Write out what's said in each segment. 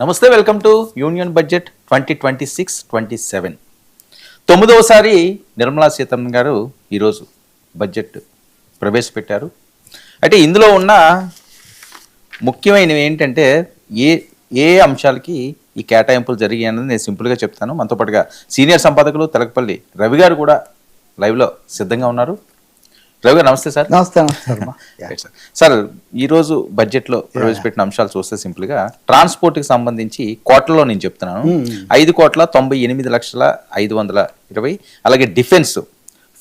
నమస్తే, welcome to union budget 2026-27. 9వసారి నిర్మలా సీతారామన్ గారు ఈరోజు బడ్జెట్ ప్రవేశపెట్టారు. అయితే ఇందులో ఉన్న ముఖ్యమైనవి ఏంటంటే ఏ అంశాలకి ఈ కేటాయింపులు జరిగాయి అన్నది నేను సింపుల్గా చెప్తాను. మనతో పాటుగా సీనియర్ సంపాదకులు తెలకపల్లి రవి గారు కూడా లైవ్లో సిద్ధంగా ఉన్నారు. రవి గారు నమస్తే సార్. నమస్తే సార్, ఈరోజు బడ్జెట్లో ప్రవేశపెట్టిన అంశాలు చూస్తే సింపుల్గా ట్రాన్స్పోర్ట్కి సంబంధించి కోట్లలో నేను చెప్తున్నాను. 5,98,520,000. అలాగే defence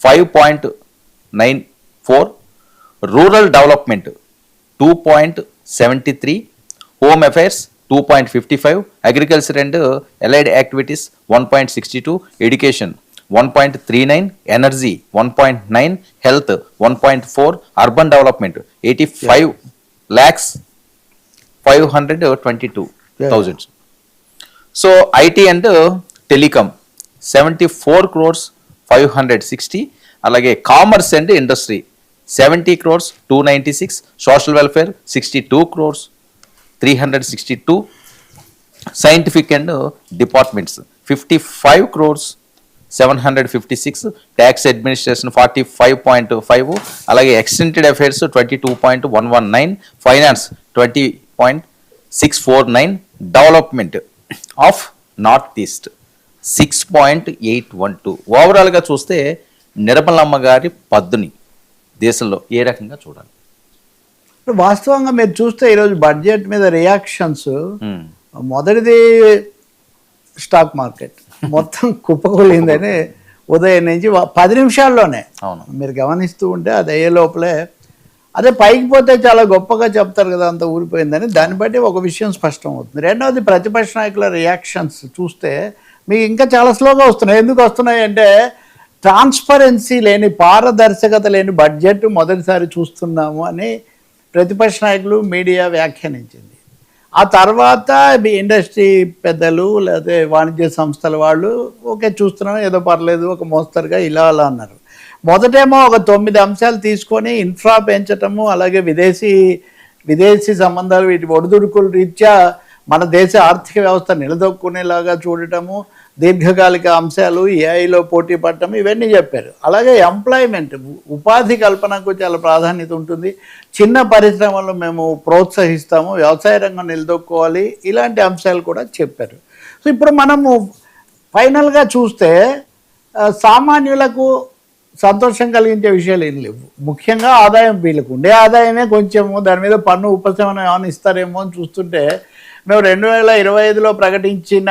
5.94, rural development 2.73, home affairs 2.55, agriculture and allied activities 1.62, education 1.39, energy 1.9, health 1.4, urban development 85,522,000. So IT and telecom 74,560,000. అలాగే commerce and industry 70,296,000. Social welfare 62,362,000. Scientific and departments 55,756,000. Tax administration 45.5. అలాగే ఎక్స్టెంటెడ్ affairs 22.119, finance 20.649, development of north east 6.812. ఓవరాల్గా చూస్తే నిర్మలమ్మ గారి పద్దుని దేశంలో ఏ రకంగా చూడాలి? వాస్తవంగా మీరు చూస్తే ఈరోజు బడ్జెట్ మీద రియాక్షన్స్, మొదటిది స్టాక్ మార్కెట్ మొత్తం కుప్పకూలిందని ఉదయం నుంచి 10 నిమిషాల్లోనే మీరు గమనిస్తూ ఉంటే అది అయ్యే లోపలే అదే పైకి పోతే చాలా గొప్పగా చెప్తారు కదా, అంత ఊరిపోయిందని. దాన్ని బట్టి ఒక విషయం స్పష్టం అవుతుంది. రెండవది ప్రతిపక్ష నాయకుల రియాక్షన్స్ చూస్తే మీకు ఇంకా చాలా స్లోగా వస్తున్నాయి. ఎందుకు వస్తున్నాయి అంటే ట్రాన్స్పరెన్సీ లేని, పారదర్శకత లేని బడ్జెట్ మొదటిసారి చూస్తున్నాము అని ప్రతిపక్ష నాయకులు, మీడియా వ్యాఖ్యానించింది. ఆ తర్వాత ఇండస్ట్రీ పెద్దలు లేదా వాణిజ్య సంస్థల వాళ్ళు ఓకే చూస్తున్నాం, ఏదో పర్లేదు, ఒక మోస్తరుగా ఇలా అలా అన్నారు. మొదటేమో ఒక 9 అంశాలు తీసుకొని ఇన్ఫ్రా పెంచటము, అలాగే విదేశీ సంబంధాలు, వీటి ఒడిదుడుకుల రీత్యా మన దేశ ఆర్థిక వ్యవస్థ నిలదొక్కునేలాగా చూడటము, దీర్ఘకాలిక అంశాలు, ఏఐలో పోటీ పడటం, ఇవన్నీ చెప్పారు. అలాగే ఎంప్లాయ్మెంట్, ఉపాధి కల్పనకు చాలా ప్రాధాన్యత ఉంటుంది. చిన్న పరిశ్రమలు మేము ప్రోత్సహిస్తాము, వ్యవసాయ రంగం నిలదొక్కోవాలి, ఇలాంటి అంశాలు కూడా చెప్పారు. సో ఇప్పుడు మనము ఫైనల్గా చూస్తే సామాన్యులకు సంతోషం కలిగించే విషయాలు ఏం లేవు. ముఖ్యంగా ఆదాయం, వీళ్ళకు ఉండే ఆదాయమే కొంచెము, దాని మీద పన్ను ఉపశమనం ఏమైనా ఇస్తారేమో అని చూస్తుంటే మేము 2025లో ప్రకటించిన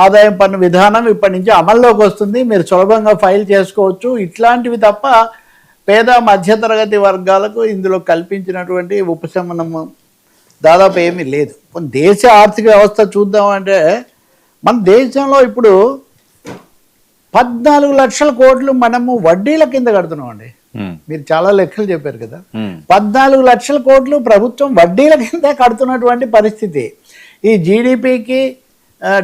ఆదాయం పన్ను విధానం ఇప్పటి నుంచి అమల్లోకి వస్తుంది, మీరు సులభంగా ఫైల్ చేసుకోవచ్చు, ఇట్లాంటివి తప్ప పేద మధ్యతరగతి వర్గాలకు ఇందులో కల్పించినటువంటి ఉపశమనము దాదాపు ఏమీ లేదు. దేశ ఆర్థిక వ్యవస్థ చూద్దామంటే మన దేశంలో ఇప్పుడు 14 లక్షల కోట్లు మనము వడ్డీల కింద కడుతున్నాం అండి. మీరు చాలా లెక్కలు చెప్పారు కదా, 14 లక్షల కోట్లు ప్రభుత్వం వడ్డీల కింద కడుతున్నటువంటి పరిస్థితి. ఈ జీడిపికి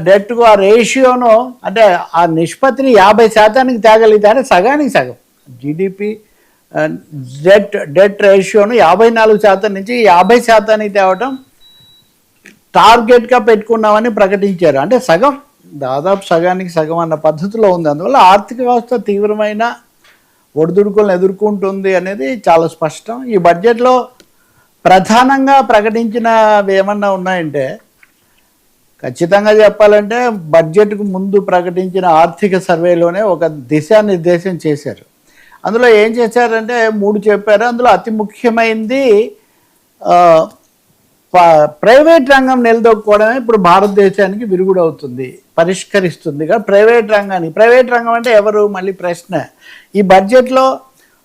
డెట్కు ఆ రేషియోను, అంటే ఆ నిష్పత్తిని 50% తేగలిగితే సగానికి సగం జీడిపి డెట్ రేషియోను 54% నుంచి 50% తేవటం టార్గెట్గా పెట్టుకున్నామని ప్రకటించారు. అంటే సగం, దాదాపు సగానికి సగం అన్న పద్ధతిలో ఉంది. అందువల్ల ఆర్థిక వ్యవస్థ తీవ్రమైన ఒడిదుడుకులను ఎదుర్కొంటుంది అనేది చాలా స్పష్టం. ఈ బడ్జెట్లో ప్రధానంగా ప్రకటించినవి ఏమన్నా ఉన్నాయంటే, ఖచ్చితంగా చెప్పాలంటే బడ్జెట్కు ముందు ప్రకటించిన ఆర్థిక సర్వేలోనే ఒక దిశానిర్దేశం చేశారు. అందులో ఏం చేశారంటే 3 చెప్పారు. అందులో అతి ముఖ్యమైనది ప్రైవేట్ రంగం నిలదొక్కుకోవడమే ఇప్పుడు భారతదేశానికి విరుగుడవుతుంది, పరిష్కరిస్తుంది. ప్రైవేట్ రంగం అంటే ఎవరు, మళ్ళీ ప్రశ్న. ఈ బడ్జెట్లో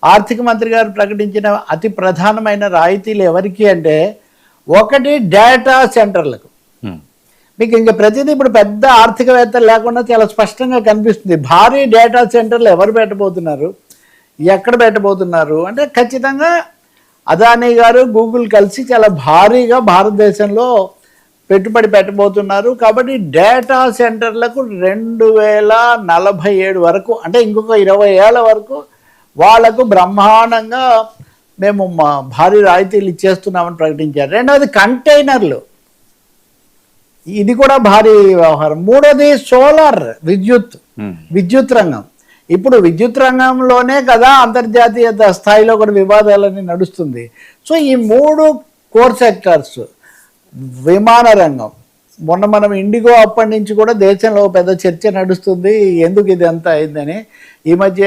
ఆర్థిక మంత్రి గారు ప్రకటించిన అతి ప్రధానమైన రాయితీలు ఎవరికి అంటే, ఒకటి డేటా సెంటర్లకు. మీకు ఇంకా ప్రతిదీ ఇప్పుడు పెద్ద ఆర్థికవేత్తలు లేకుండా చాలా స్పష్టంగా కనిపిస్తుంది. భారీ డేటా సెంటర్లు ఎవరు పెట్టబోతున్నారు, ఎక్కడ పెట్టబోతున్నారు అంటే ఖచ్చితంగా అదానీ గారు, గూగుల్ కలిసి చాలా భారీగా భారతదేశంలో పెట్టుబడి పెట్టబోతున్నారు. కాబట్టి డేటా సెంటర్లకు 2047 వరకు, అంటే ఇంకొక 20 ఏళ్ళ వరకు వాళ్లకు బ్రహ్మాండంగా మేము భారీ రాయితీలు ఇచ్చేస్తున్నామని ప్రకటించారు. రెండవది కంటైనర్లు. ఇది కూడా భారీ వ్యవహారం. మూడోది సోలార్ విద్యుత్ రంగం. ఇప్పుడు విద్యుత్ రంగంలోనే కదా అంతర్జాతీయ స్థాయిలో కూడా వివాదాలని నడుస్తుంది. సో ఈ 3 కోర్ సెక్టార్స్, విమాన రంగం, మొన్న మనం ఇండిగో అప్పటి నుంచి కూడా దేశంలో పెద్ద చర్చ నడుస్తుంది ఎందుకు ఇది అంతా అయిందని. ఈ మధ్య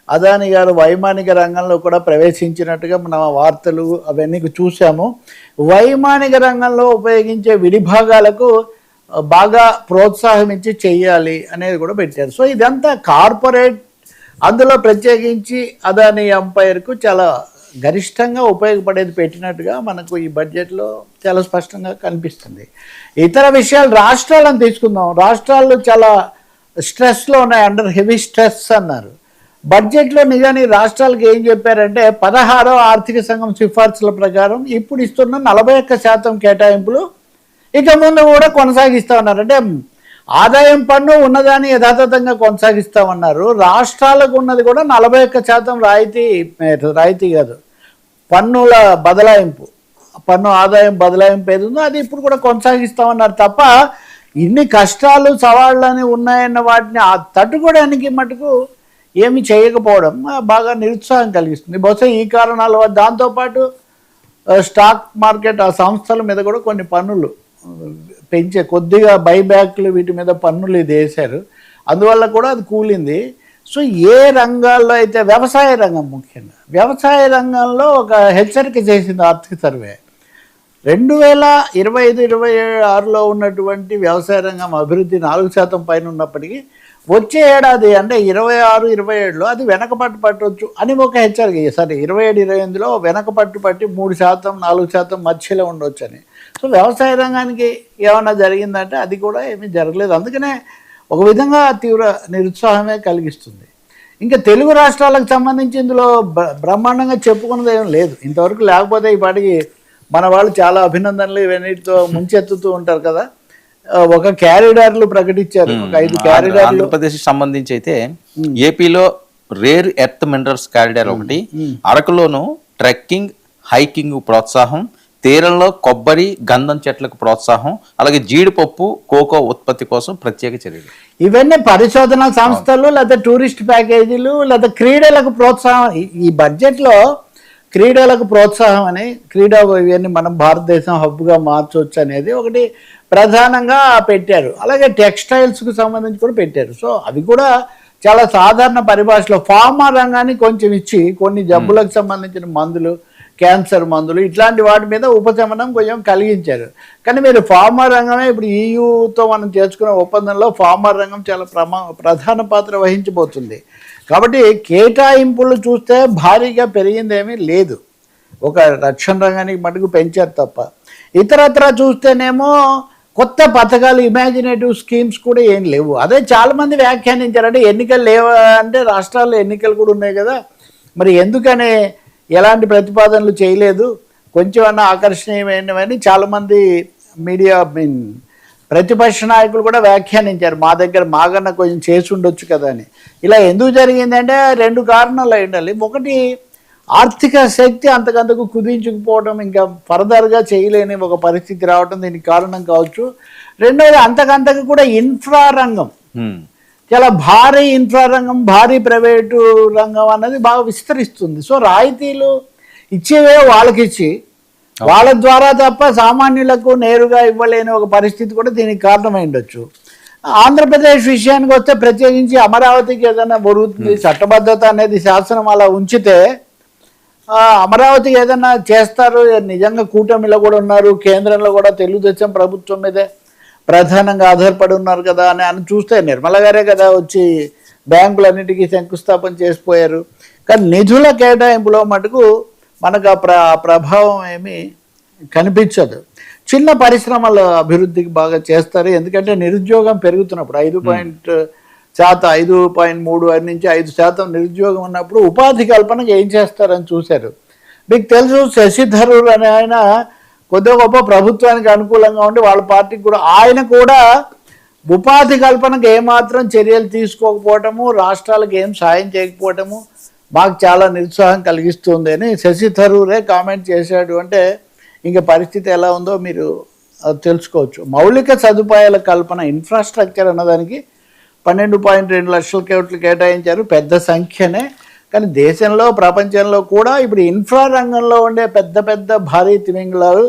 అదాని గారు వైమానిక రంగంలో కూడా ప్రవేశించినట్టుగా మనం వార్తలు అవన్నీ చూసాము. వైమానిక రంగంలో ఉపయోగించే విడిభాగాలకు బాగా ప్రోత్సాహం ఇచ్చి చెయ్యాలి అనేది కూడా పెట్టారు. సో ఇదంతా కార్పొరేట్, అందులో ప్రత్యేకించి అదాని ఎంపైర్కు చాలా గరిష్టంగా ఉపయోగపడేది పెట్టినట్టుగా మనకు ఈ బడ్జెట్లో చాలా స్పష్టంగా కనిపిస్తుంది. ఇతర విషయాలు రాష్ట్రాలను తీసుకుందాం. రాష్ట్రాలు చాలా స్ట్రెస్లో ఉన్నాయి, అండర్ హెవీ స్ట్రెస్ అన్నారు. బడ్జెట్లో నిజానికి రాష్ట్రాలకు ఏం చెప్పారంటే 16వ ఆర్థిక సంఘం సిఫార్సుల ప్రకారం ఇప్పుడు ఇస్తున్న 41% కేటాయింపులు ఇక ముందు కూడా కొనసాగిస్తామన్నారు. అంటే ఆదాయం పన్ను ఉన్నదాన్ని యథాతథంగా కొనసాగిస్తామన్నారు. రాష్ట్రాలకు ఉన్నది కూడా 41% రాయితీ కాదు, పన్నుల బదలాయింపు, పన్ను ఆదాయం బదలాయింపు ఏది ఉందో అది ఇప్పుడు కూడా కొనసాగిస్తామన్నారు తప్ప ఇన్ని కష్టాలు సవాళ్ళని ఉన్నాయన్న వాటిని తట్టుకోవడానికి మటుకు ఏమి చేయకపోవడం బాగా నిరుత్సాహం కలిగిస్తుంది. బహుశా ఈ కారణాల వల్ల దాంతోపాటు స్టాక్ మార్కెట్ ఆ సంస్థల మీద కూడా కొన్ని పన్నులు పెంచే, కొద్దిగా బైబ్యాక్లు వీటి మీద పన్నులు ఇది వేశారు, అందువల్ల కూడా అది కూలింది. సో ఏ రంగాల్లో అయితే వ్యవసాయ రంగం, ముఖ్యంగా వ్యవసాయ రంగంలో ఒక హెచ్చరిక చేసింది ఆర్థిక సర్వే. 2025-26లో ఉన్నటువంటి వ్యవసాయ రంగం అభివృద్ధి 4% పైన ఉన్నప్పటికీ వచ్చే ఏడాది అంటే 26-27లో అది వెనకపట్టు పట్టవచ్చు అని ఒక హెచ్చరిక. సరే 27-28లో వెనకపట్టు పట్టి 3%, 4% మధ్యలో ఉండొచ్చు అని. సో వ్యవసాయ రంగానికి ఏమైనా జరిగిందంటే అది కూడా ఏమీ జరగలేదు. అందుకనే ఒక విధంగా తీవ్ర నిరుత్సాహమే కలిగిస్తుంది. ఇంకా తెలుగు రాష్ట్రాలకు సంబంధించి ఇందులో బ్రహ్మాండంగా చెప్పుకున్నది ఏం లేదు ఇంతవరకు. లేకపోతే ఈ పాటికి మన వాళ్ళు చాలా అభినందనలు ఇవన్నిటితో ముంచెత్తుతూ ఉంటారు కదా. ఒక క్యారిడార్లు ప్రకటించారు, ఒక 5 క్యారిడార్లు. ఆంధ్రప్రదేశ్కి సంబంధించి అయితే ఏపీలో రేర్ ఎర్త్ మినరల్స్ క్యారిడార్ ఒకటి, అరకులోను ట్రెక్కింగ్ హైకింగ్ ప్రోత్సాహం, తీరంలో కొబ్బరి గంధం చెట్లకు ప్రోత్సాహం, అలాగే జీడిపప్పు కోకో ఉత్పత్తి కోసం ప్రత్యేక చర్యలు. ఇవన్నీ పరిశోధన సంస్థలు, లేదా టూరిస్ట్ ప్యాకేజీలు, లేదా క్రీడలకు ప్రోత్సాహం. ఈ బడ్జెట్లో క్రీడలకు ప్రోత్సాహం అని, క్రీడా ఇవన్నీ మనం భారతదేశం హబ్గా మార్చవచ్చు అనేది ఒకటి ప్రధానంగా పెట్టారు. అలాగే టెక్స్టైల్స్కు సంబంధించి కూడా పెట్టారు. సో అవి కూడా చాలా సాధారణ పరిభాషలో ఫార్మా రంగాన్ని కొంచెం ఇచ్చి కొన్ని జబ్బులకు సంబంధించిన మందులు, క్యాన్సర్ మందులు ఇట్లాంటి వాటి మీద ఉపశమనం కొంచెం కలిగించారు. కానీ మీరు ఫార్మా రంగమే ఇప్పుడు EUతో మనం చేసుకున్న ఒప్పందంలో ఫార్మా రంగం చాలా ప్రధాన పాత్ర వహించబోతుంది. కాబట్టి కేటాయింపులు చూస్తే భారీగా పెరిగిందేమీ లేదు, ఒక రక్షణ రంగానికి మటుకు పెంచారు తప్ప. ఇతరత్ర చూస్తేనేమో కొత్త పథకాలు, ఇమాజినేటివ్ స్కీమ్స్ కూడా ఏం లేవు. అదే చాలామంది వ్యాఖ్యానించారంటే ఎన్నికలు లేవా అంటే రాష్ట్రాల్లో ఎన్నికలు కూడా ఉన్నాయి కదా, మరి ఎందుకనే ఎలాంటి ప్రతిపాదనలు చేయలేదు, కొంచెం అన్న ఆకర్షణీయమైనవని చాలామంది మీడియా ప్రతిపక్ష నాయకులు కూడా వ్యాఖ్యానించారు. మా దగ్గర మాకన్నా కొంచెం చేసి ఉండొచ్చు కదా అని. ఇలా ఎందుకు జరిగిందంటే 2 కారణాలు అయి ఉండాలి. ఒకటి, ఆర్థిక శక్తి అంతకంతకు కుదించుకుపోవడం, ఇంకా ఫర్దర్గా చేయలేని ఒక పరిస్థితి రావడం దీనికి కారణం కావచ్చు. రెండోది, అంతకంతకు కూడా ఇన్ఫ్రా రంగం, చాలా భారీ ఇన్ఫ్రా రంగం, భారీ ప్రైవేటు రంగం అన్నది బాగా విస్తరిస్తుంది. సో రాయితీలు ఇచ్చేవే వాళ్ళకిచ్చి వాళ్ళ ద్వారా తప్ప సామాన్యులకు నేరుగా ఇవ్వలేని ఒక పరిస్థితి కూడా దీనికి కారణమై ఉండొచ్చు. ఆంధ్రప్రదేశ్ విషయానికి వస్తే ప్రత్యేకించి అమరావతికి ఏదైనా జరుగుతుంది, చట్టబద్ధత అనేది శాసనం అలా ఉంచితే అమరావతికి ఏదైనా చేస్తారు. నిజంగా కూటమిలో కూడా ఉన్నారు, కేంద్రంలో కూడా తెలుగుదేశం ప్రభుత్వం మీదే ప్రధానంగా ఆధారపడి ఉన్నారు కదా అని చూస్తే నిర్మల గారే కదా వచ్చి బ్యాంకులన్నిటికీ శంకుస్థాపన చేసిపోయారు. కానీ నిధుల కేటాయింపులో మటుకు మనకు ఆ ప్రభావం ఏమీ కనిపించదు. చిన్న పరిశ్రమల అభివృద్ధికి బాగా చేస్తారు, ఎందుకంటే నిరుద్యోగం పెరుగుతున్నప్పుడు 5.3 నుంచి 5% నిరుద్యోగం ఉన్నప్పుడు ఉపాధి కల్పనకు ఏం చేస్తారని చూశారు. మీకు తెలుసు శశి థరూర్ అనే ఆయన కొద్దిగా గొప్ప ప్రభుత్వానికి అనుకూలంగా ఉండి వాళ్ళ పార్టీకి కూడా, ఆయన కూడా ఉపాధి కల్పనకు ఏమాత్రం చర్యలు తీసుకోకపోవటము, రాష్ట్రాలకు ఏం సాయం చేయకపోవటము మాకు చాలా నిరుత్సాహం కలిగిస్తుంది అని శశి థరూరే కామెంట్ చేశాడు. అంటే ఇంకా పరిస్థితి ఎలా ఉందో మీరు తెలుసుకోవచ్చు. మౌలిక సదుపాయాల కల్పన, ఇన్ఫ్రాస్ట్రక్చర్ అన్నదానికి 12.2 లక్షల కోట్లు కేటాయించారు. పెద్ద సంఖ్యనే. కానీ దేశంలో ప్రపంచంలో కూడా ఇప్పుడు ఇన్ఫ్రా రంగంలో ఉండే పెద్ద పెద్ద భారీ తిమింగళాలు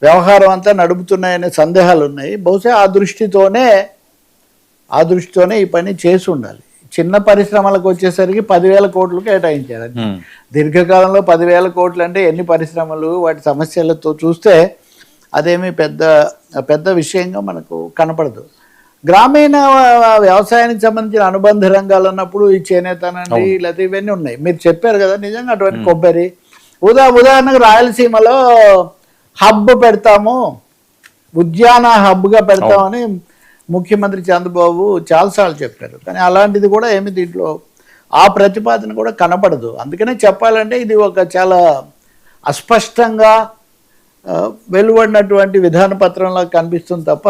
వ్యవహారం అంతా నడుపుతున్నాయనే సందేహాలు ఉన్నాయి. బహుశా ఆ దృష్టితోనే ఈ పని చేసి ఉండాలి. చిన్న పరిశ్రమలకు వచ్చేసరికి 10,000 కోట్లు కేటాయించారు. దీర్ఘకాలంలో 10,000 కోట్లు అంటే ఎన్ని పరిశ్రమలు, వాటి సమస్యలతో చూస్తే అదేమీ పెద్ద విషయంగా మనకు కనపడదు. గ్రామీణ వ్యవసాయానికి సంబంధించిన అనుబంధ రంగాలు అన్నప్పుడు ఈ చేనేతనండి లేకపోతే ఇవన్నీ ఉన్నాయి. మీరు చెప్పారు కదా, నిజంగా అటువంటి కొబ్బరి ఉదాహరణకు రాయలసీమలో హబ్ పెడతాము, ఉద్యాన హబ్గా పెడతామని ముఖ్యమంత్రి చంద్రబాబు చాలాసార్లు చెప్పారు. కానీ అలాంటిది కూడా ఏమి దీంట్లో ఆ ప్రతిపాదన కూడా కనపడదు. అందుకనే చెప్పాలంటే ఇది ఒక చాలా అస్పష్టంగా వెలువడినటువంటి విధాన పత్రంలా కనిపిస్తుంది తప్ప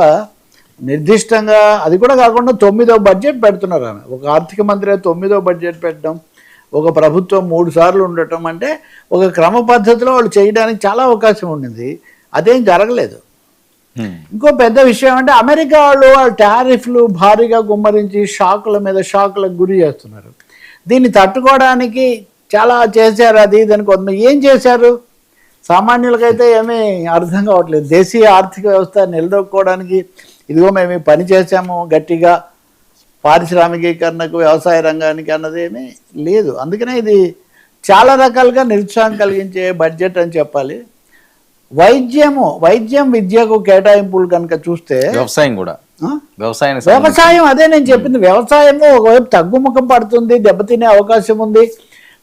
నిర్దిష్టంగా, అది కూడా కాకుండా 9వ బడ్జెట్ పెడుతున్నారు ఆమె. ఒక ఆర్థిక మంత్రి 9వ బడ్జెట్ పెట్టడం, ఒక ప్రభుత్వం 3 సార్లు ఉండటం అంటే ఒక క్రమ పద్ధతిలో వాళ్ళు చేయడానికి చాలా అవకాశం ఉండింది. అదేం జరగలేదు. ఇంకో పెద్ద విషయం అంటే అమెరికా వాళ్ళు టారిఫ్లు భారీగా గుమ్మరించి షాకుల మీద షాకులకు గురి చేస్తున్నారు. దీన్ని తట్టుకోవడానికి చాలా చేశారు. అది దానికి కొంతమంది ఏం చేశారు సామాన్యులకైతే ఏమీ అర్థం కావట్లేదు. దేశీయ ఆర్థిక వ్యవస్థ నిలదొక్కుకోవడానికి ఇదిగో మేము పని చేశాము గట్టిగా పారిశ్రామికీకరణకు, వ్యవసాయ రంగానికి అన్నది ఏమీ లేదు. అందుకనే ఇది చాలా రకాలుగా నిరుత్సాహం కలిగించే బడ్జెట్ అని చెప్పాలి. వైద్యం విద్యకు కేటాయింపులు కనుక చూస్తే వ్యవసాయం అదే నేను చెప్పింది. వ్యవసాయము ఒకవైపు తగ్గుముఖం పడుతుంది, దెబ్బతినే అవకాశం ఉంది.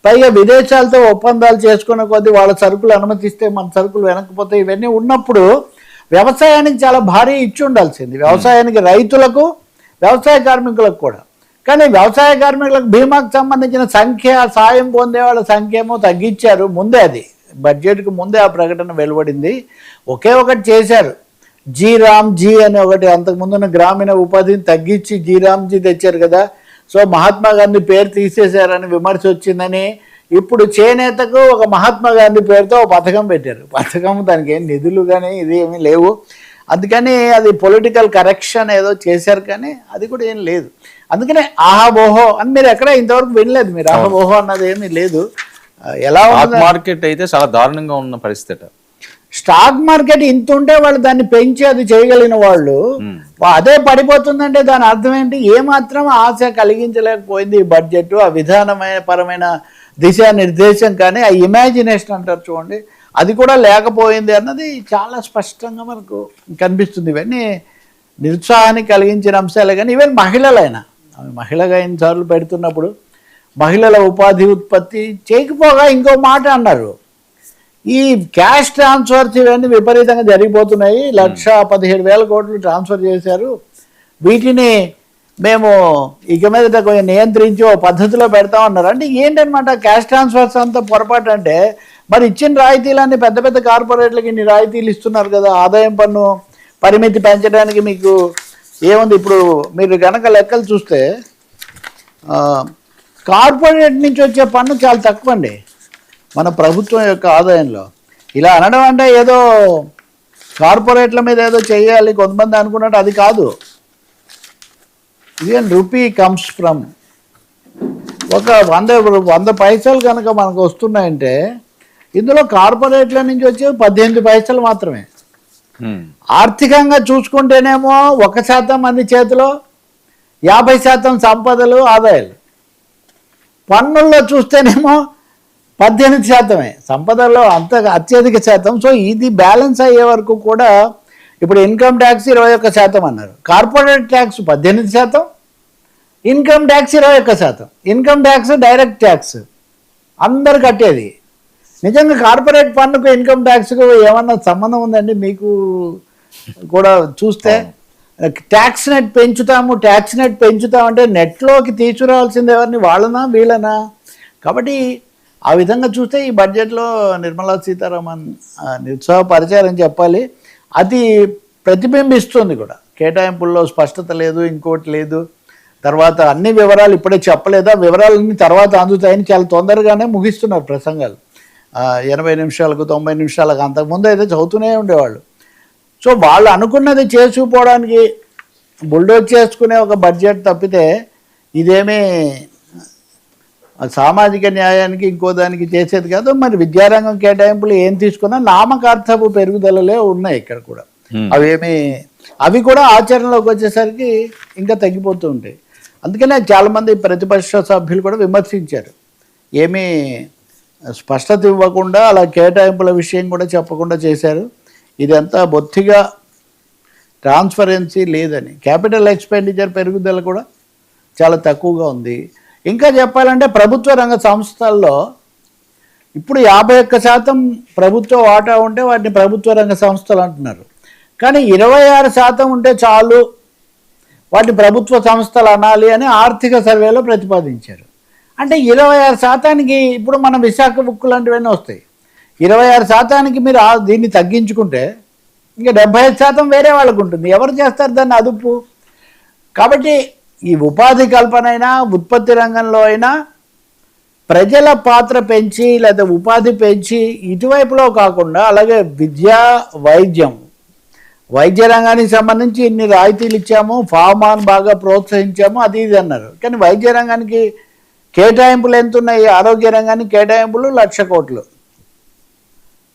పైగా విదేశాలతో ఒప్పందాలు చేసుకునే కొద్దీ వాళ్ళ సరుకులు అనుమతిస్తే మన సరుకులు వెనకపోతే ఇవన్నీ ఉన్నప్పుడు వ్యవసాయానికి చాలా భారీ ఇచ్చి ఉండాల్సింది. వ్యవసాయానికి, రైతులకు, వ్యవసాయ కార్మికులకు కూడా. కానీ వ్యవసాయ కార్మికులకు బీమాకు సంబంధించిన సంఖ్య, సాయం పొందే వాళ్ళ సంఖ్య ఏమో తగ్గించారు. ముందే అది బడ్జెట్కు ముందే ఆ ప్రకటన వెలువడింది. ఒకే ఒకటి చేశారు, జీ అని ఒకటి. అంతకుముందున్న గ్రామీణ ఉపాధిని తగ్గించి జీరామ్జీ తెచ్చారు కదా. సో మహాత్మా గాంధీ పేరు తీసేశారని విమర్శ వచ్చిందని ఇప్పుడు చేనేతకు ఒక మహాత్మా గాంధీ పేరుతో ఒక పథకం పెట్టారు. పథకం దానికి ఏం నిధులు కానీ ఇది ఏమీ లేవు. అందుకని అది పొలిటికల్ కరెక్షన్ ఏదో చేశారు, కానీ అది కూడా ఏం లేదు. అందుకనే ఆహా ఓహో అని మీరు ఎక్కడ ఇంతవరకు వినలేదు. మీరు ఆహా ఓహో అన్నది ఏమీ లేదు. ఎలా మార్కెట్ అయితే చాలా దారుణంగా ఉన్న పరిస్థితి. స్టాక్ మార్కెట్ ఇంత ఉంటే వాళ్ళు దాన్ని పెంచి అది చేయగలిగిన వాళ్ళు అదే పడిపోతుందంటే దాని అర్థం ఏంటి? ఏమాత్రం ఆశ కలిగించలేకపోయింది ఈ బడ్జెట్. ఆ విధానమైన పరమైన దిశానిర్దేశం కానీ ఆ ఇమాజినేషన్ అంటారు చూడండి, అది కూడా లేకపోయింది అన్నది చాలా స్పష్టంగా మనకు కనిపిస్తుంది. ఇవన్నీ నిరుత్సాహాన్ని కలిగించిన అంశాలే. కానీ ఈవెన్ మహిళలైనా, మహిళగా ఎన్నిసార్లు పెడుతున్నప్పుడు మహిళల ఉపాధి ఉత్పత్తి చేయకపోగా ఇంకో మాట అన్నారు, ఈ క్యాష్ ట్రాన్స్ఫర్స్ ఇవన్నీ విపరీతంగా జరిగిపోతున్నాయి. 1,17,000 కోట్లు ట్రాన్స్ఫర్ చేశారు. వీటిని మేము ఇక మీద కొంచెం నియంత్రించి ఓ పద్ధతిలో పెడతామన్నారు. అంటే ఏంటనమాట క్యాష్ ట్రాన్స్ఫర్స్ అంతా పొరపాటు అంటే, మరి ఇచ్చిన రాయితీలన్నీ పెద్ద పెద్ద కార్పొరేట్లకి ఇన్ని రాయితీలు ఇస్తున్నారు కదా. ఆదాయం పన్ను పరిమితి పెంచడానికి మీకు ఏముంది? ఇప్పుడు మీరు కనుక లెక్కలు చూస్తే కార్పొరేట్ నుంచి వచ్చే పన్ను చాలా తక్కువ అండి మన ప్రభుత్వం యొక్క ఆదాయంలో. ఇలా అనడం అంటే ఏదో కార్పొరేట్ల మీద ఏదో చేయాలి కొంతమంది అనుకున్నట్టు అది కాదు. ఈవెన్ రూపీ కమ్స్ ఫ్రమ్ ఒక 100 పైసలు కనుక మనకు వస్తున్నాయంటే ఇందులో కార్పొరేట్ల నుంచి వచ్చే 18 పైసలు మాత్రమే. ఆర్థికంగా చూసుకుంటేనేమో 1% మంది చేతిలో 50% సంపదలు, ఆదాయాలు. పన్నుల్లో చూస్తేనేమో 18% సంపదల్లో అంత అత్యధిక శాతం. సో ఇది బ్యాలెన్స్ అయ్యే వరకు కూడా ఇప్పుడు ఇన్కమ్ ట్యాక్స్ 21% అన్నారు, corporate tax 18%, income tax 21%. Income tax direct tax అందరు కట్టేది. నిజంగా కార్పొరేట్ పన్నుకు ఇన్కమ్ ట్యాక్స్కు ఏమన్నా సంబంధం ఉందండి? మీకు కూడా చూస్తే ట్యాక్స్ నెట్ పెంచుతామంటే నెట్లోకి తీసుకురావాల్సింది ఎవరిని? వాళ్ళనా వీళ్ళనా? కాబట్టి ఆ విధంగా చూస్తే ఈ బడ్జెట్లో నిర్మలా సీతారామన్ నిరుత్సాహపరిచారని చెప్పాలి. అది ప్రతిబింబిస్తుంది కూడా. కేటాయింపుల్లో స్పష్టత లేదు, ఇంకోటి లేదు. తర్వాత అన్ని వివరాలు ఇప్పుడే చెప్పలేదా, వివరాలన్నీ తర్వాత అందుతాయని చాలా తొందరగానే ముగిస్తున్నారు ప్రసంగాలు. 80 నిమిషాలకు 90 నిమిషాలకు. అంతకుముందు అయితే చదువుతూనే ఉండేవాళ్ళు. సో వాళ్ళు అనుకున్నది చేసుకుపోవడానికి బుల్డోజ్ చేసుకునే ఒక బడ్జెట్ తప్పితే ఇదేమీ సామాజిక న్యాయానికి ఇంకో దానికి చేసేది కాదు. మరి విద్యారంగం కేటాయింపులు ఏం తీసుకున్నా నామకార్థపు పెరుగుదలలే ఉన్నాయి ఇక్కడ కూడా. అవి కూడా ఆచరణలోకి వచ్చేసరికి ఇంకా తగ్గిపోతూ ఉంటాయి. అందుకనే చాలామంది ప్రతిపక్ష సభ్యులు కూడా విమర్శించారు, ఏమీ స్పష్టత ఇవ్వకుండా అలా కేటాయింపుల విషయం కూడా చెప్పకుండా చేశారు. ఇదంతా బొత్తిగా ట్రాన్స్పరెన్సీ లేదని. క్యాపిటల్ ఎక్స్పెండిచర్ పెరుగుదల కూడా చాలా తక్కువగా ఉంది. ఇంకా చెప్పాలంటే ప్రభుత్వ రంగ సంస్థల్లో ఇప్పుడు 51% ప్రభుత్వ వాటా ఉంటే వాటిని ప్రభుత్వ రంగ సంస్థలు అంటున్నారు. కానీ 26% ఉంటే చాలు, వాటిని ప్రభుత్వ సంస్థలు అనాలి అని ఆర్థిక సర్వేలో ప్రతిపాదించారు. అంటే 26%కి ఇప్పుడు మన విశాఖ ఉక్కు లాంటివన్నీ వస్తాయి. 26%కి మీరు దీన్ని తగ్గించుకుంటే ఇంకా 75% వేరే వాళ్ళకు ఉంటుంది. ఎవరు చేస్తారు దాన్ని అదుపు? కాబట్టి ఈ ఉపాధి కల్పన అయినా ఉత్పత్తి రంగంలో అయినా ప్రజల పాత్ర పెంచి లేదా ఉపాధి పెంచి ఇటువైపులో కాకుండా, అలాగే విద్య, వైద్య రంగానికి సంబంధించి ఇన్ని రాయితీలు ఇచ్చాము, ఫార్మాన్ బాగా ప్రోత్సహించాము, అది ఇది అన్నారు. కానీ వైద్య రంగానికి కేటాయింపులు ఎంత ఉన్నాయి? ఆరోగ్య రంగానికి కేటాయింపులు 1,00,000 కోట్లు,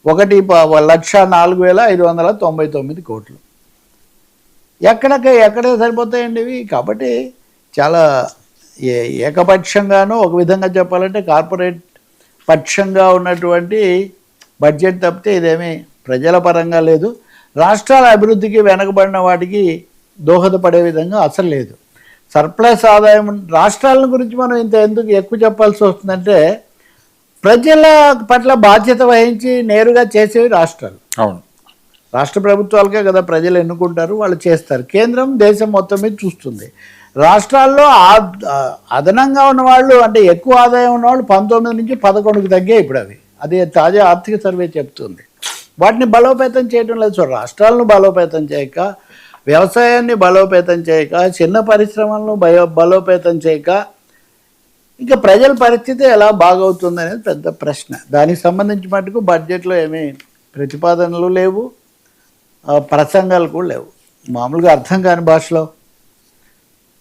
1,04,599 కోట్లు. ఎక్కడ సరిపోతాయండి ఇవి? కాబట్టి చాలా ఏకపక్షంగానూ, ఒక విధంగా చెప్పాలంటే కార్పొరేట్ పక్షంగా ఉన్నటువంటి బడ్జెట్ తప్పితే ఇదేమీ ప్రజల పరంగా లేదు. రాష్ట్రాల అభివృద్ధికి వెనకబడిన వాటికి దోహదపడే విధంగా అసలు లేదు. సర్ప్లస్ ఆదాయం రాష్ట్రాల గురించి మనం ఎందుకు ఎక్కువ చెప్పాల్సి వస్తుందంటే, ప్రజల పట్ల బాధ్యత వహించి నేరుగా చేసేవి రాష్ట్రాలు. అవును, రాష్ట్ర ప్రభుత్వాలకే కదా ప్రజలు ఎన్నుకుంటారు, వాళ్ళు చేస్తారు. కేంద్రం దేశం మొత్తం మీద చూస్తుంది. రాష్ట్రాల్లో అదనంగా ఉన్నవాళ్ళు, అంటే ఎక్కువ ఆదాయం ఉన్నవాళ్ళు 19 నుంచి 11కు తగ్గాయి ఇప్పుడు. అది తాజా ఆర్థిక సర్వే చెప్తుంది. వాటిని బలోపేతం చేయడం లేదు. సో రాష్ట్రాలను బలోపేతం చేయక, వ్యవసాయాన్ని బలోపేతం చేయక, చిన్న పరిశ్రమలను బలోపేతం చేయక, ఇంకా ప్రజల పరిస్థితి ఎలా బాగవుతుంది అనేది పెద్ద ప్రశ్న. దానికి సంబంధించి మటుకు బడ్జెట్లో ఏమీ ప్రతిపాదనలు లేవు, ప్రసంగాలు కూడా లేవు. మామూలుగా అర్థం కాని భాషలో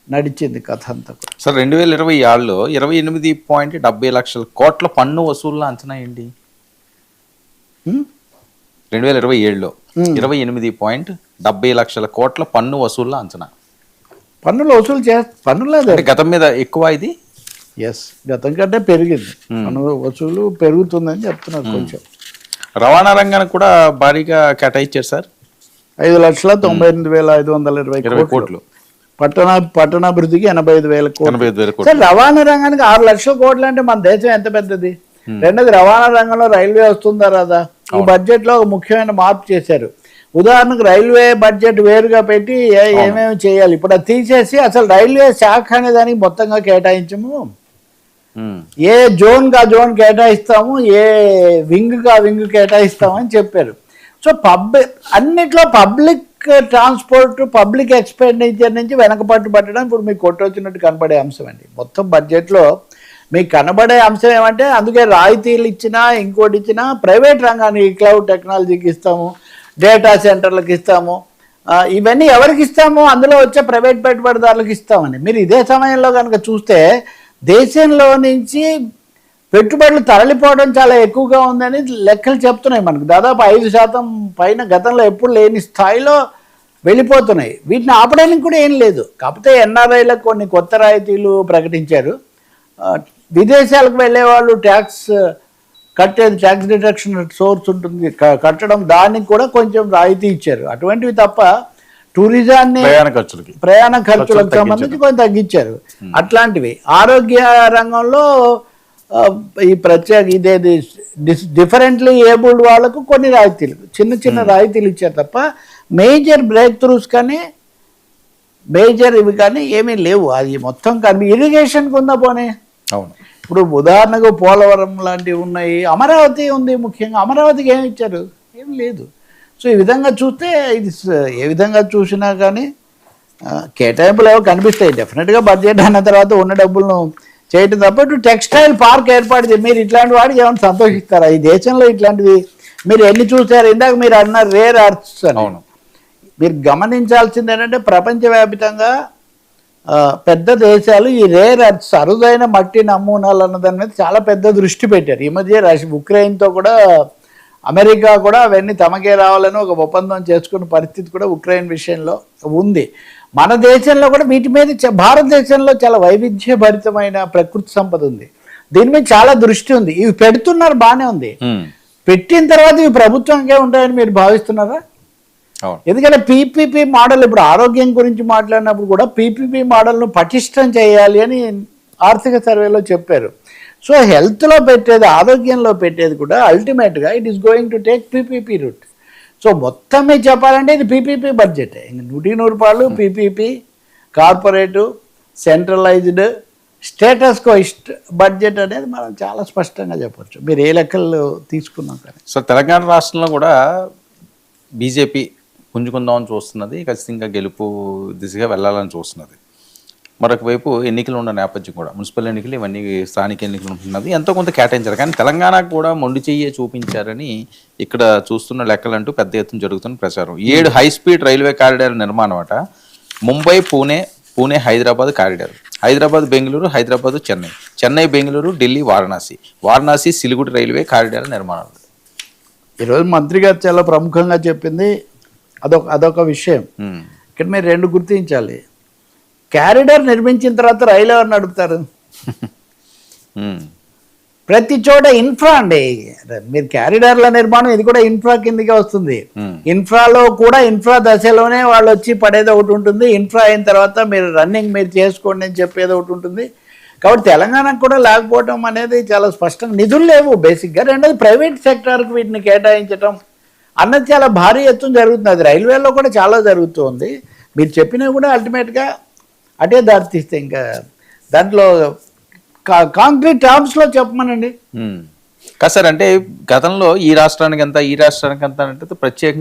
నడిచింది కథ అంతా. సార్ 2026లో 28.70 లక్షల కోట్ల పన్ను వసూళ్ళ అంచనా ఏంటి? 2027లో 28.70 లక్షల కోట్ల పన్ను వసూళ్ళ అంచనా. పన్నులు వసూలు పన్నులేదు గతం మీద ఎక్కువ ఇది. ఎస్, గతం కంటే పెరిగింది. పన్ను వసూలు పెరుగుతుందని చెప్తున్నారు. కొంచెం రవాణా రంగానికి కూడా భారీగా కేటాయించారు సార్, 5,98,520 కోట్లు. పట్టణాభివృద్ధికి 85,000 కోట్లు. సార్ రవాణా రంగానికి 6 లక్షల కోట్లు అంటే మన దేశం ఎంత పెద్దది? రెండోది, రవాణా రంగంలో రైల్వే వస్తుందా రాదా? ఈ బడ్జెట్ లో ఒక ముఖ్యమైన మార్పు చేశారు. ఉదాహరణకు రైల్వే బడ్జెట్ వేరుగా పెట్టి ఏమేమి చేయాలి ఇప్పుడు అది తీసేసి అసలు రైల్వే శాఖ అనే దానికి మొత్తంగా కేటాయించము, ఏ జోన్ కా జోన్ కేటాయిస్తాము, ఏ వింగ్ కా వింగ్ కేటాయిస్తాము అని చెప్పారు. సో అన్నిట్లో పబ్లిక్ ట్రాన్స్పోర్ట్, పబ్లిక్ ఎక్స్పెండిచర్ నుంచి వెనకపట్టు పట్టడం ఇప్పుడు మీకు కొట్టొచ్చినట్టు కనబడే అంశం అండి. మొత్తం బడ్జెట్లో మీకు కనబడే అంశం ఏమంటే, అందుకే రాయితీలు ఇచ్చినా ఇంకోటి ఇచ్చినా ప్రైవేట్ రంగానికి, క్లౌడ్ టెక్నాలజీకి ఇస్తాము, డేటా సెంటర్లకు ఇస్తాము, ఇవన్నీ ఎవరికి ఇస్తాము? అందులో వచ్చే ప్రైవేట్ పెట్టుబడిదారులకు ఇస్తామని. మీరు ఇదే సమయంలో కనుక చూస్తే దేశంలో నుంచి పెట్టుబడులు తరలిపోవడం చాలా ఎక్కువగా ఉందని లెక్కలు చెప్తున్నాయి మనకు. దాదాపు 5% పైన గతంలో ఎప్పుడు లేని స్థాయిలో వెళ్ళిపోతున్నాయి. వీటిని ఆపడానికి కూడా ఏం లేదు. కాకపోతే ఎన్ఆర్ఐలకు కొన్ని కొత్త రాయితీలు ప్రకటించారు. విదేశాలకు వెళ్ళే వాళ్ళు ట్యాక్స్ కట్టేది, ట్యాక్స్ డిడక్షన్ సోర్స్ ఉంటుంది కట్టడం, దానికి కూడా కొంచెం రాయితీ ఇచ్చారు. అటువంటివి తప్ప టూరిజాన్ని, ప్రయాణ ఖర్చులకు సంబంధించి కొంచెం తగ్గించారు. అట్లాంటివి ఆరోగ్య రంగంలో ఈ ప్రత్యేక ఇదేది డిఫరెంట్లీ ఏబుల్డ్ వాళ్ళకు కొన్ని రాయితీలు, చిన్న రాయితీలు ఇచ్చారు తప్ప మేజర్ బ్రేక్ త్రూస్ కానీ మేజర్ ఇవి కానీ ఏమీ లేవు. అది మొత్తం కానీ ఇరిగేషన్కి ఉందా పోనీ. అవును, ఇప్పుడు ఉదాహరణకు పోలవరం లాంటివి ఉన్నాయి, అమరావతి ఉంది. ముఖ్యంగా అమరావతికి ఏమి ఇచ్చారు? ఏం లేదు. సో ఈ విధంగా చూస్తే ఇది ఏ విధంగా చూసినా కానీ కేటాయింపులు ఏవో కనిపిస్తాయి. డెఫినెట్గా బడ్జెట్ అన్న తర్వాత ఉన్న డబ్బులను చేయటం తప్ప ఇటు టెక్స్టైల్ పార్క్ ఏర్పాటు చేసి మీరు ఇట్లాంటి వాడికి ఏమైనా సంతోషిస్తారా? ఈ దేశంలో ఇట్లాంటివి మీరు ఎన్ని చూసారు? ఇందాక మీరు అన్నారు రేర్ అర్త్స్ అని. అవును, మీరు గమనించాల్సింది ఏంటంటే ప్రపంచవ్యాప్తంగా పెద్ద దేశాలు ఈ రేర్ అర్త్స్ అరుదైన మట్టి నమూనాలు అన్న దాని మీద చాలా పెద్ద దృష్టి పెట్టారు. ఈ మధ్య ఉక్రెయిన్తో కూడా అమెరికా కూడా అవన్నీ తమకే రావాలని ఒక ఒప్పందం చేసుకున్న పరిస్థితి కూడా ఉక్రెయిన్ విషయంలో ఉంది. మన దేశంలో కూడా వీటి మీద భారతదేశంలో చాలా వైవిధ్యభరితమైన ప్రకృతి సంపద ఉంది. దీని మీద చాలా దృష్టి ఉంది. ఇవి పెడుతున్నారు, బాగానే ఉంది. పెట్టిన తర్వాత ఇవి ప్రభుత్వంకే ఉంటాయని మీరు భావిస్తున్నారా? ఎందుకంటే పీపీపీ మోడల్, ఇప్పుడు ఆరోగ్యం గురించి మాట్లాడినప్పుడు కూడా పీపీపీ మోడల్ను పటిష్టం చేయాలి అని ఆర్థిక సర్వేలో చెప్పారు. సో హెల్త్లో పెట్టేది, ఆరోగ్యంలో పెట్టేది కూడా అల్టిమేట్గా it is going to take PPP route. So మొత్తం మీద చెప్పాలంటే ఇది PPP budget. 100 PPP, corporate, centralised, status quo budget అనేది మనం చాలా స్పష్టంగా చెప్పొచ్చు, మీరు ఏ లెక్కలు తీసుకున్నాం కానీ. సో తెలంగాణ రాష్ట్రంలో కూడా బీజేపీ పుంజుకుందామని చూస్తున్నది, ఖచ్చితంగా గెలుపు దిశగా వెళ్ళాలని చూస్తున్నది. మరొక వైపు ఎన్నికలు ఉన్న నేపథ్యం కూడా, మున్సిపల్ ఎన్నికలు, ఇవన్నీ స్థానిక ఎన్నికలు ఉంటున్నది, ఎంతో కొంత కేటాయించారు. కానీ తెలంగాణకు కూడా మొండి చెయ్యే చూపించారని ఇక్కడ చూస్తున్న లెక్కలంటూ పెద్ద ఎత్తున జరుగుతున్న ప్రచారం. 7 హై స్పీడ్ రైల్వే కారిడార్ నిర్మాణం అట. Mumbai, Pune Hyderabad corridor, Hyderabad Bengaluru, Hyderabad Chennai, Chennai Bengaluru, Delhi Varanasi Siliguri railway corridor నిర్మాణం. ఈరోజు మంత్రి గారు చాలా ప్రముఖంగా చెప్పింది అదొక విషయం. ఇక్కడ మీరు 2 గుర్తించాలి. క్యారిడార్ నిర్మించిన తర్వాత రైలు ఎవరు నడుపుతారు? ప్రతి చోట ఇన్ఫ్రా అండి. మీరు క్యారిడార్ల నిర్మాణం, ఇది కూడా ఇన్ఫ్రా కిందకే వస్తుంది. ఇన్ఫ్రాలో కూడా ఇన్ఫ్రా దశలోనే వాళ్ళు వచ్చి పడేది ఒకటి ఉంటుంది. ఇన్ఫ్రా అయిన తర్వాత మీరు రన్నింగ్ మీరు చేసుకోండి అని చెప్పేది ఒకటి ఉంటుంది. కాబట్టి తెలంగాణకు కూడా లేకపోవడం అనేది చాలా స్పష్టంగా, నిధులు లేవు బేసిక్గా. రెండోది ప్రైవేట్ సెక్టార్కి వీటిని కేటాయించడం అన్నది చాలా భారీ ఎత్తున జరుగుతుంది. అది రైల్వేలో కూడా చాలా జరుగుతుంది. మీరు చెప్పినవి కూడా అల్టిమేట్గా అటే దారితీస్తే ఇంకా దాంట్లో కాంక్రీట్ టర్మ్స్లో చెప్పమనండి. కాదు సార్, అంటే గతంలో ఈ రాష్ట్రానికి ఎంత అంటే ప్రత్యేకంగా